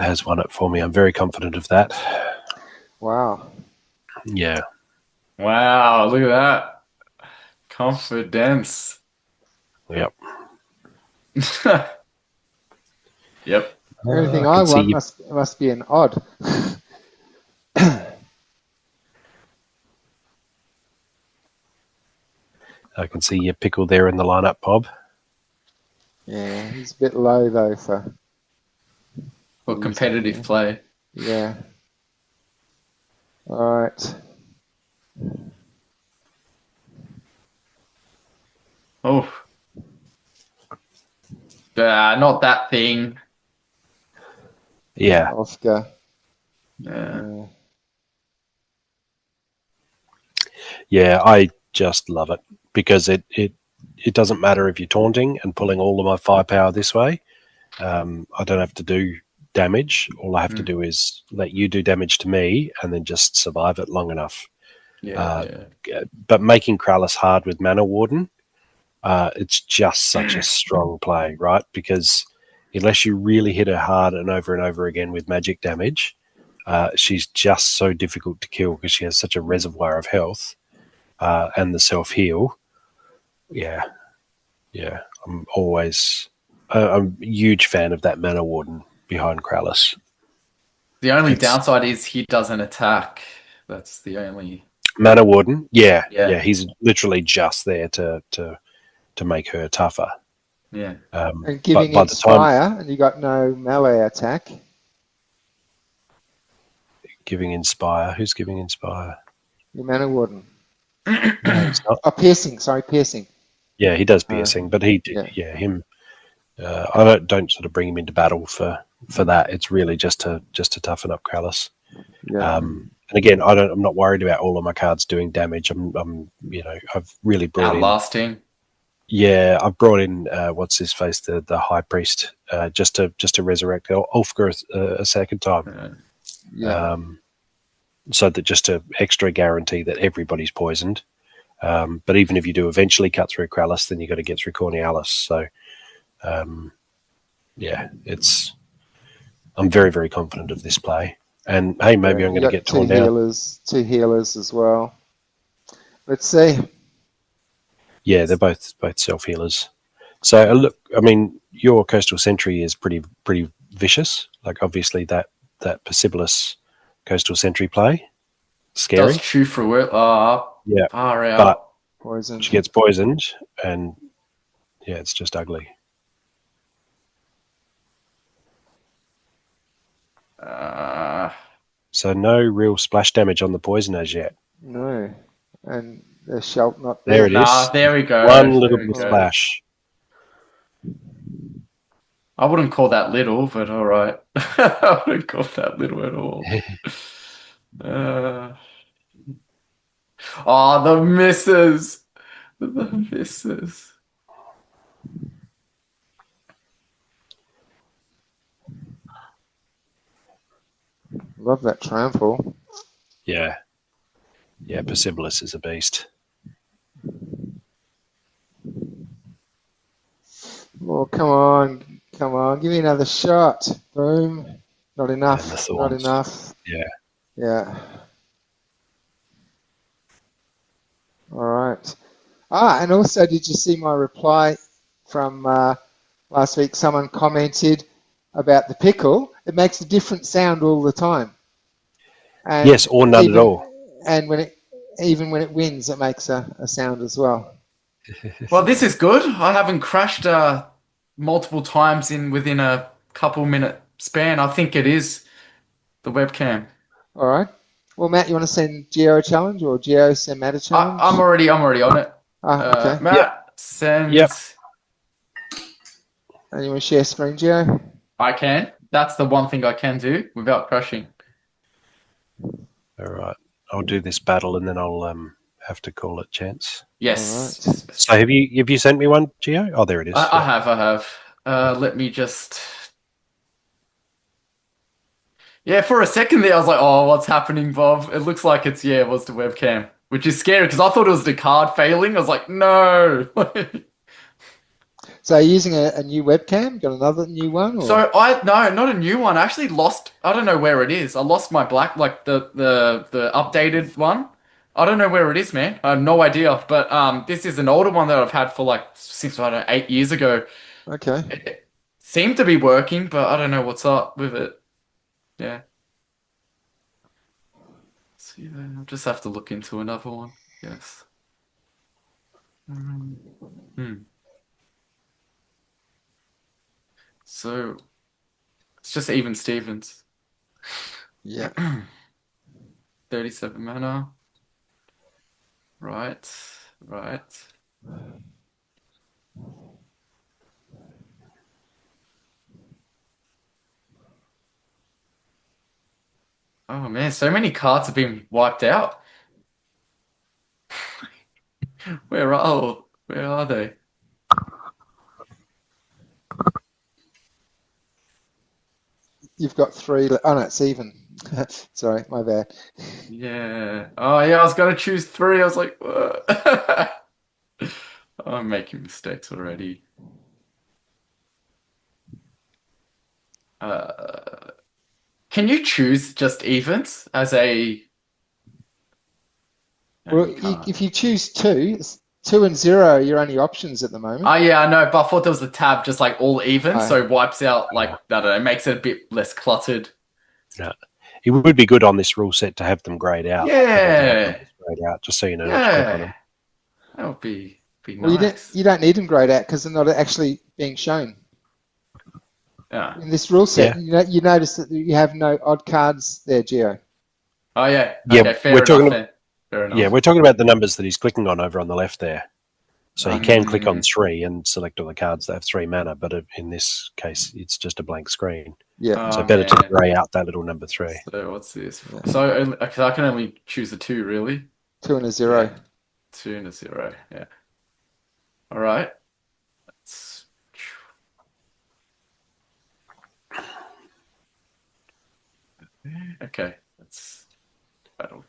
has won it for me. I'm very confident of that. Wow. Yeah. Wow, look at that. Confidence. Yep. Yep. Everything I I can see want you. must be an odd. I can see your pickle there in the lineup, Bob. Yeah, he's a bit low though for Competitive play. Yeah. All right. Oh. Not that thing. Yeah. Oscar. Yeah. Yeah, I just love it because it doesn't matter if you're taunting and pulling all of my firepower this way. I don't have to do damage. All I have to do is let you do damage to me and then just survive it long enough. Yeah. But making Krallis hard with Mana Warden, it's just such a strong play, right? Because unless you really hit her hard and over again with magic damage, she's just so difficult to kill because she has such a reservoir of health and the self-heal. Yeah. I'm a huge fan of that Mana Warden behind Krallis. The only downside is he doesn't attack. That's the only... Mana Warden, yeah. He's literally just there to make her tougher. Yeah. And giving Inspire, and you got no melee attack. Giving Inspire. Who's giving Inspire? Your Mana Warden. No, it's not. Oh, piercing. Sorry, piercing. Yeah, he does piercing, but he did. Yeah, him. I don't sort of bring him into battle for that. It's really just to toughen up Krallis. Yeah. And again, I'm not worried about all of my cards doing damage. I've really brought Outlasting. Yeah, I've brought in what's his face, the High Priest, just to resurrect Ulfgar a second time. Yeah. So that just to extra guarantee that everybody's poisoned. But even if you do eventually cut through Krallis, then you got to get through Cornealis. So, I'm very, very confident of this play. And hey, maybe I'm going to get torn down. Two healers as well. Let's see. Yeah, they're both self-healers. So look, I mean, your Coastal Sentry is pretty vicious. Like obviously that Persipolis Coastal Sentry play, scary. Does chew through it. Yeah, far out. But Poisoned. she gets poisoned, and yeah, it's just ugly. So no real splash damage on the poison as yet. No, and the Shalt not there. There it is. There we go. One little bit of splash. I wouldn't call that little, but all right. I wouldn't call that little at all. The misses. The misses. Love that trample. Yeah, Persipolis is a beast. Oh, come on, give me another shot. Boom. Not enough. Not enough. Yeah. All right. And also, did you see my reply from last week? Someone commented about the pickle. It makes a different sound all the time. And yes, or none at all. And even when it wins, it makes a sound as well. Well, this is good. I haven't crashed multiple times within a couple-minute span. I think it is the webcam. All right. Well, Matt, you want to send Geo a challenge, or Geo send Matt a challenge? I'm already on it. Okay. Matt, send. Yep. And you want to share screen, Geo? I can. That's the one thing I can do without crashing. All right. I'll do this battle and then I'll have to call it chance. Yes. All right. So have you sent me one, Gio? Oh, there it is. I have. Let me just... Yeah, for a second there, I was like, oh, what's happening, Bob? It looks like it was the webcam, which is scary because I thought it was the card failing. I was like, no. So are you using a new webcam? Got another new one, or? So no, not a new one. I actually lost. I don't know where it is. I lost my black, like the updated one. I don't know where it is, man. I have no idea. But this is an older one that I've had for like since I don't know 8 years ago. Okay. It seemed to be working, but I don't know what's up with it. Yeah. See, I'll just have to look into another one. Yes. Um, hmm. So it's just even Stevens. Yeah. 37 mana. Right. Right. Oh man, so many cards have been wiped out. Where are they? You've got three. Oh no, it's even. Sorry, my bad. Yeah. Oh yeah, I was gonna choose three. I was like, what? I'm making mistakes already. Uh, can you choose just evens as a? No, Well, you can't. if you choose two, 2 and 0 are your only options at the Oh moment. yeah, I know, but I thought there was a tab just like all even, No. so it wipes out like Uh, I don't know, makes it a bit less cluttered. no. It would be good on this rule set to have them grayed out. Have all the Yeah, numbers grayed out, just so you know not to click on yeah, them. that would be Well, nice. you don't need them grayed out because they're not actually being shown Yeah. in this rule set. Yeah, You notice that you have no odd cards there, Geo. Oh yeah. yeah. Okay, We're fair enough. talking. Fair Yeah, enough. we're talking about the numbers that he's clicking on over on the left there. So he can click on Mm, 3 and select all the cards that have 3 mana, but in this case, it's just a blank screen. Yeah, So oh better to man. grey out that little number 3. So what's this? yeah. So okay, I can only choose the two, really. 2 and 0. Yeah, 2 and a 0. Yeah. All right. Let's- Okay. Let's battle.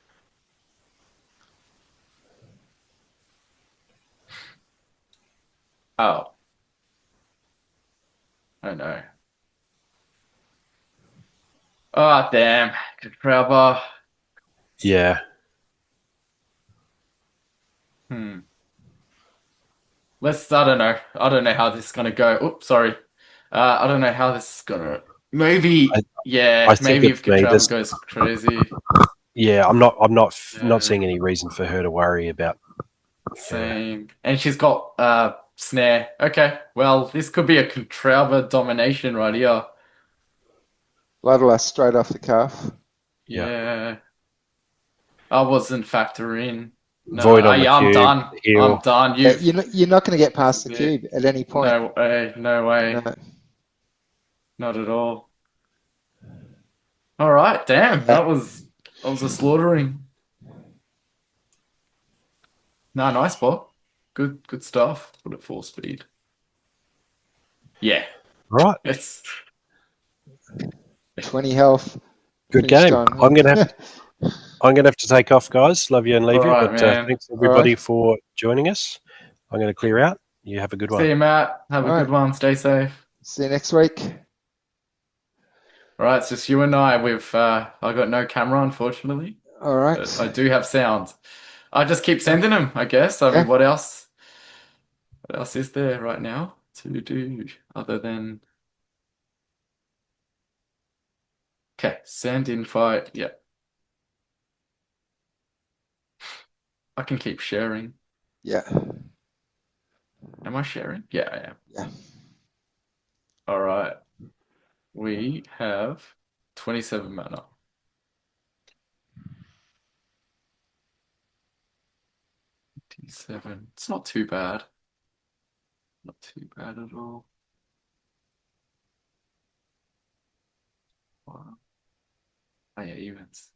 Oh. Oh no. Oh damn. Good grabber. Yeah, Hmm. Let's. I don't know. I don't know how this is gonna go. Oops, sorry. I don't know how this is gonna. I, Maybe. I Yeah. think Maybe it's if me. Catrava goes crazy. Yeah, I'm not Yeah. seeing any reason for her to worry about. Yeah, Same. And she's got snare. Okay. Well, this could be a Contralva domination right here. Bloodlust straight off the cuff. yeah. Yeah. I wasn't factoring. No. Void on the Yeah, I'm cube, done. I'm heal. done. Yeah, You've you're not going to get This past is the it. cube at any point. No way. No way. No. Not at all. All right. Damn. Yeah, That was a slaughtering. Nah, nice bot. Good stuff. Put it full speed. Yeah. Right, It's 20 health. good Finished game. on. I'm gonna have Yeah. to, I'm gonna have to take off, guys. Love you and all leave you, right, but man. thanks All right. everybody for joining us. I'm going to clear out. You have a good See one. you, Matt. Have All a right. good one. Stay safe. See you next week. All right, it's just you and I. I got no camera, unfortunately, All but I right. do have sound. I just keep sending them, I guess. I mean, Yeah. what else? What else is there right now to do other than okay, send invite. Yeah, I can keep sharing. Yeah. Am I sharing? Yeah, I am. Yeah. All right. We have 27 mana. 27. It's not too bad. Not too bad at all. Wow. Oh yeah, evens.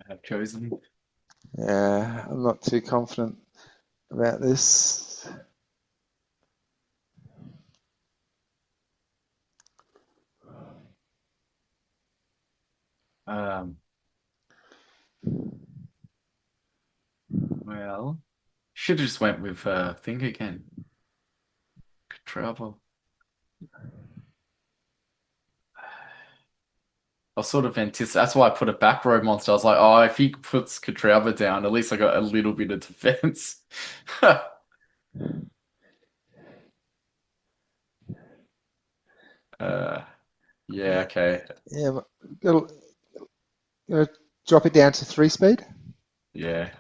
I have chosen. Yeah, I'm not too confident about this. Well, should have just went with thing again. Travel. I was sort of anticipating. That's why I put a back row monster. I was like, oh, if he puts Katrava down, at least I got a little bit of defense. uh, yeah, okay. Yeah, gonna drop it down to 3 speed. Yeah,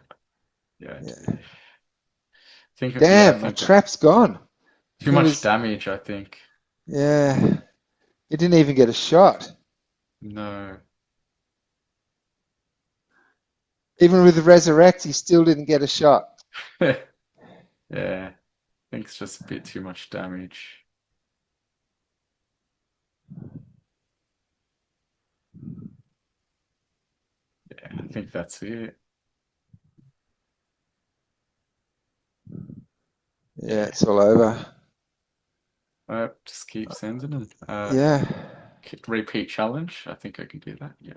yeah. Yeah. Yeah, I Damn, my think trap's gone. too It much was, damage, I think. yeah. It didn't even get a shot. No. Even with the resurrect, he still didn't get a shot. Yeah, I think it's just a bit too much damage. Yeah, I think that's it. Yeah, Yeah. it's all over. Just keep sending them. Yeah. Repeat challenge. I think I can do that. Yeah.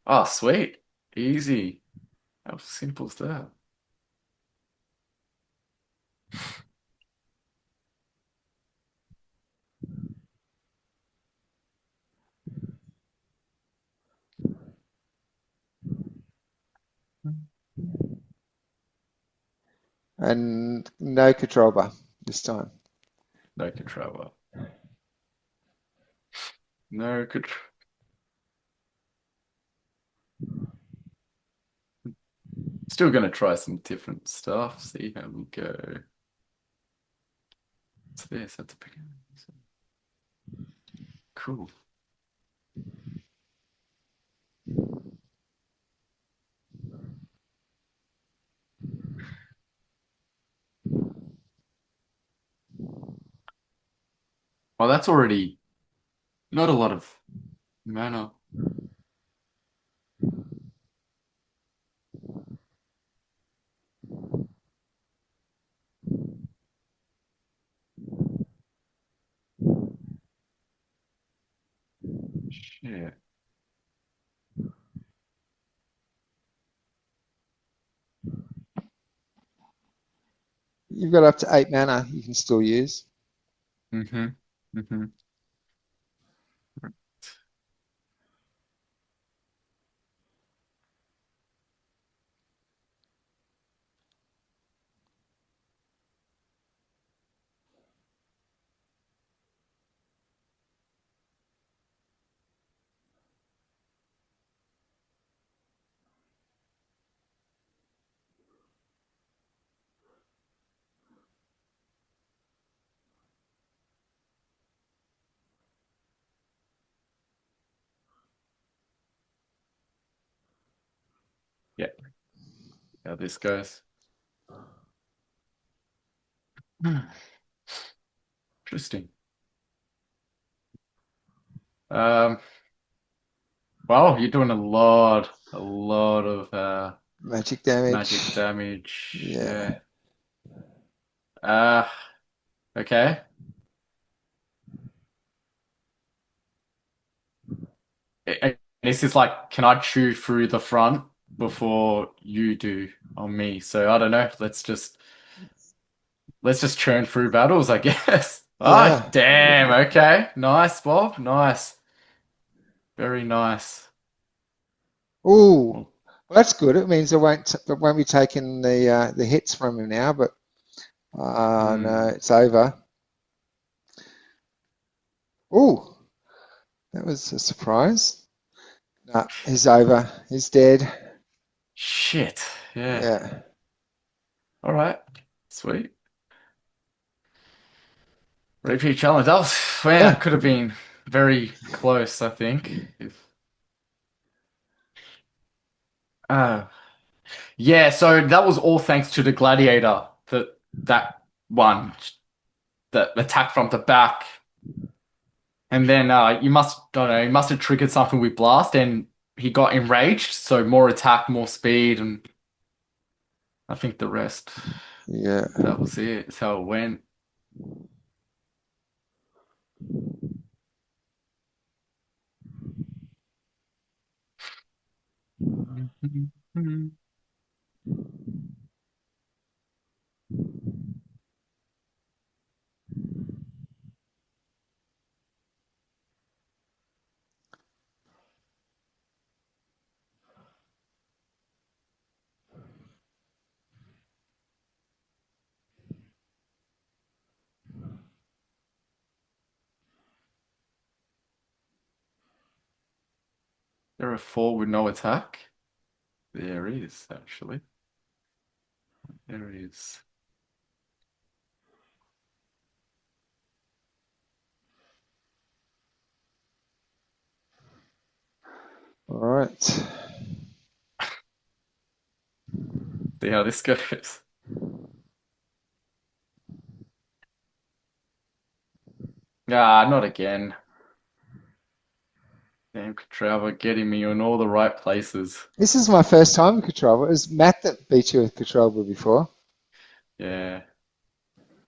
Oh, sweet. Easy. How simple as that? And no control bar this time. No controller. No control. Still gonna try some different stuff. See how we go. What's this? That's a big. Cool. Well, that's already not a lot of mana. Shit. You've got up to 8 mana you can still use. Mm-hmm. Mm-hmm. Yeah. How this goes. Interesting. Um. Well, you're doing a lot of Magic damage. magic damage. Yeah. Yeah. Uh. Okay. And this is like, can I chew through the front before you do on me? So I don't know. Let's just churn through battles, I guess. Ah, Yeah. damn. Okay. Nice, Bob. Nice. Very nice. Ooh. Well, Well, that's good. It means I won't be taking the hits from him now, but no, it's over. Ooh, that was a surprise. No, he's over. He's dead. shit. Yeah. Yeah. All right. Sweet. Repeat challenge. That was, man, Yeah. that could have been very close, I think. If uh yeah, so that was all thanks to the gladiator that one that attacked from the back. And then you must don't know, you must have triggered something with blast and he got enraged, so more attack, more speed, and I think the rest, Yeah. that was it. It's how it went. There are 4 with no attack. There is, actually. There is. All right. See how this goes. Ah, not again. Damn Katrava getting me in all the right places. This is my first time with Katrava. It was Matt that beat you with Katrava before. Yeah.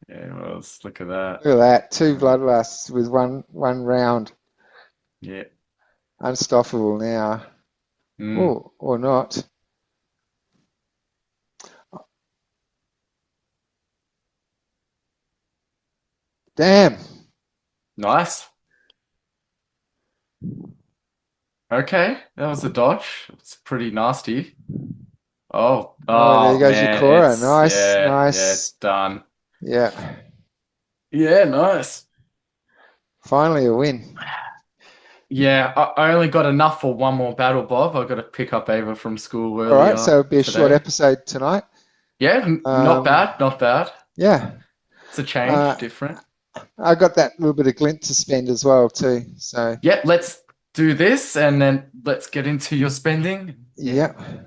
Yeah, well, look at that. Look at that. 2 bloodlusts with one round. Yeah. Unstoppable now. Mm. Oh, or not. Damn. Nice. Okay, that was a dodge. It's pretty nasty. Oh, Oh, there oh goes your man, Cora. it's Nice, yeah, nice. it's done. Yeah. Yeah, nice. Finally a win. Yeah, I only got enough for one more battle, Bob. I got to pick up Ava from school All right, so earlier it'll be a short today. episode tonight. Yeah, not Um, bad, not bad. yeah. It's a change, Uh, different. I got that little bit of glint to spend as well too. So, Yeah, let's do this and then let's get into your spending. Yeah. yeah.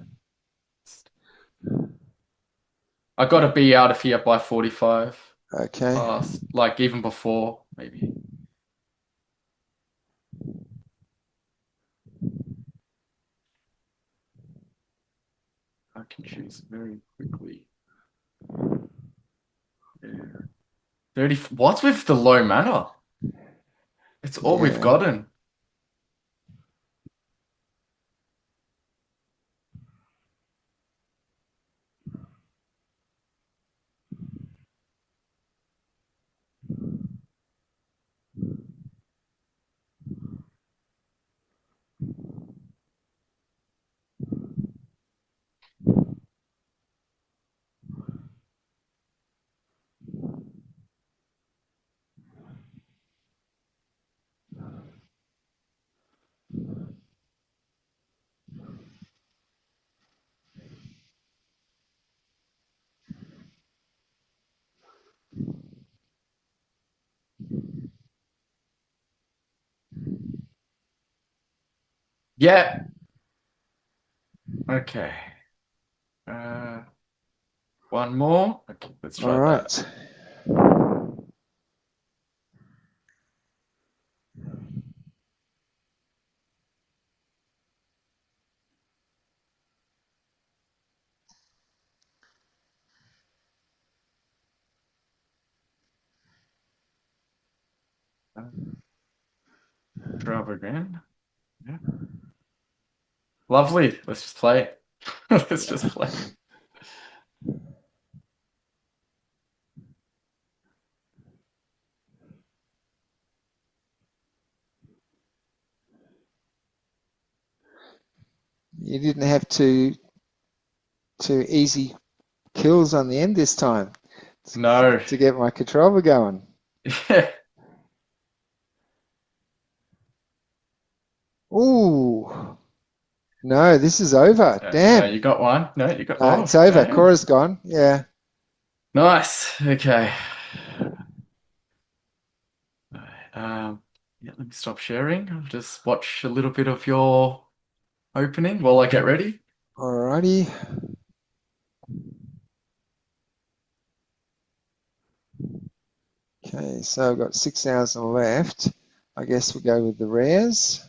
I got to be out of here by 45 Okay. past, like even before, maybe. I can choose very quickly. Yeah. 30. What's with the low mana? It's all we've Yeah. gotten. Yeah. Okay. Uh, one more. Okay, let's All try that. right. Try again. Yeah. Lovely. Let's just play. Let's just play. You didn't have two easy kills on the end this time No. to get my controller going. Yeah. Ooh. No, this is over. No, Damn. you got one. No, you got. It's Oh, over. damn. Cora's gone. Yeah. Nice. Okay. Yeah, let me stop sharing. I'll just watch a little bit of your opening while I get ready. Alrighty. Okay, so I've got 6,000 left. I guess we'll go with the rares.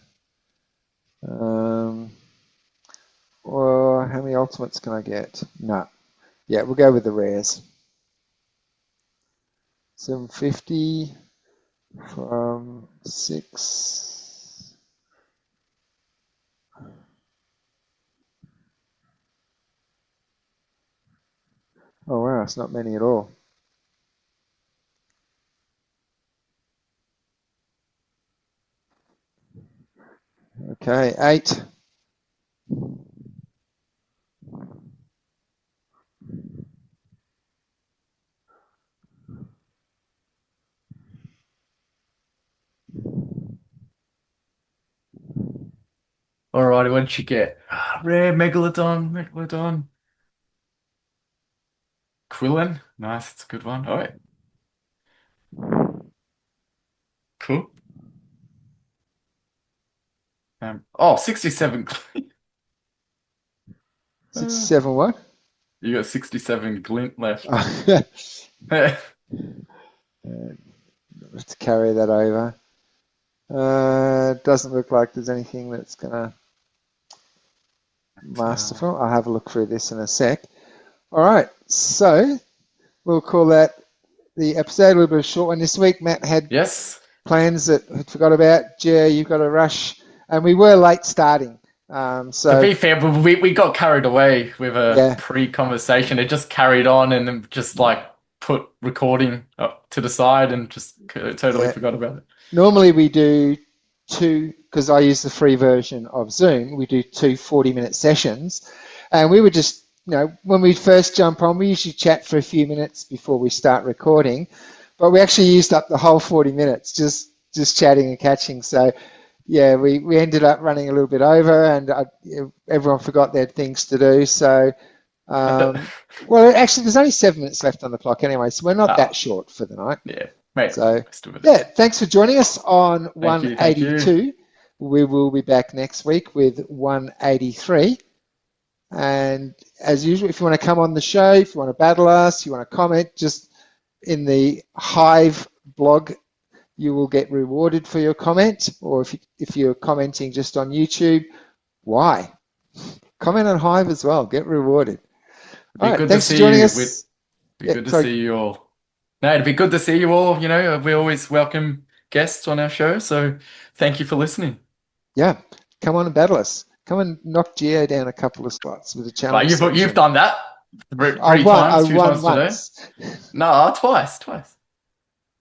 Or how many ultimates can I get? No. Yeah, we'll go with the rares. 750 from 6. Oh wow, it's not many at all. Okay, 8. Alrighty, what did you get? Rare Megalodon. Quillen. Nice, it's a good one. All right. Cool. 67. 67 what? You got 67 glint left. Have to carry that over. Doesn't look like there's anything that's gonna masterful. I'll have a look through this in a sec. All right, so we'll call that the episode. A little bit of a short one this week. Matt had plans that I forgot about. Jer, you've got to rush, and we were late starting. So to be fair, we got carried away with a pre-conversation. It just carried on and then just like put recording to the side and just totally forgot about it. Normally we do 2, because I use the free version of Zoom, we do 2 40-minute sessions. And we were just, when we first jump on, we usually chat for a few minutes before we start recording. But we actually used up the whole 40 minutes just chatting and catching. So, yeah, we ended up running a little bit over, and everyone forgot they had things to do. So, well, actually, there's only 7 minutes left on the clock anyway, so we're not that short for the night. Yeah. Mate, so, thanks for joining us on 182. Thank you. We will be back next week with 183. And as usual, if you want to come on the show, if you want to battle us, you want to comment, just in the Hive blog, you will get rewarded for your comment. Or if you're commenting just on YouTube, why? Comment on Hive as well, get rewarded. All right, thanks for joining us. Good to see you all. No, it'd be good to see you all. We always welcome guests on our show, so thank you for listening. Yeah, come on and battle us. Come and knock Geo down a couple of spots with a challenge. You've done that three times, I won once. No, twice.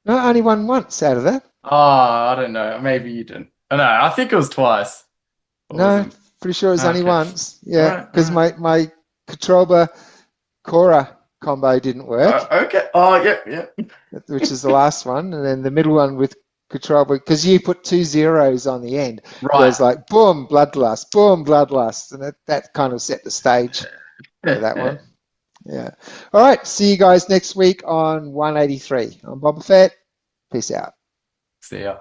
No, I only won once out of that. Oh, I don't know. Maybe you didn't. Oh, no, I think it was twice. No, pretty sure it was only once. Yeah, because my Katroba Cora combo didn't work. Okay. Oh, yeah. Which is the last one, and then the middle one with Katroba, because you put 2 zeros on the end. Right. It was like boom, bloodlust, and that kind of set the stage for that one. Yeah. All right. See you guys next week on 183. I'm Boba Fett. Peace out. See ya.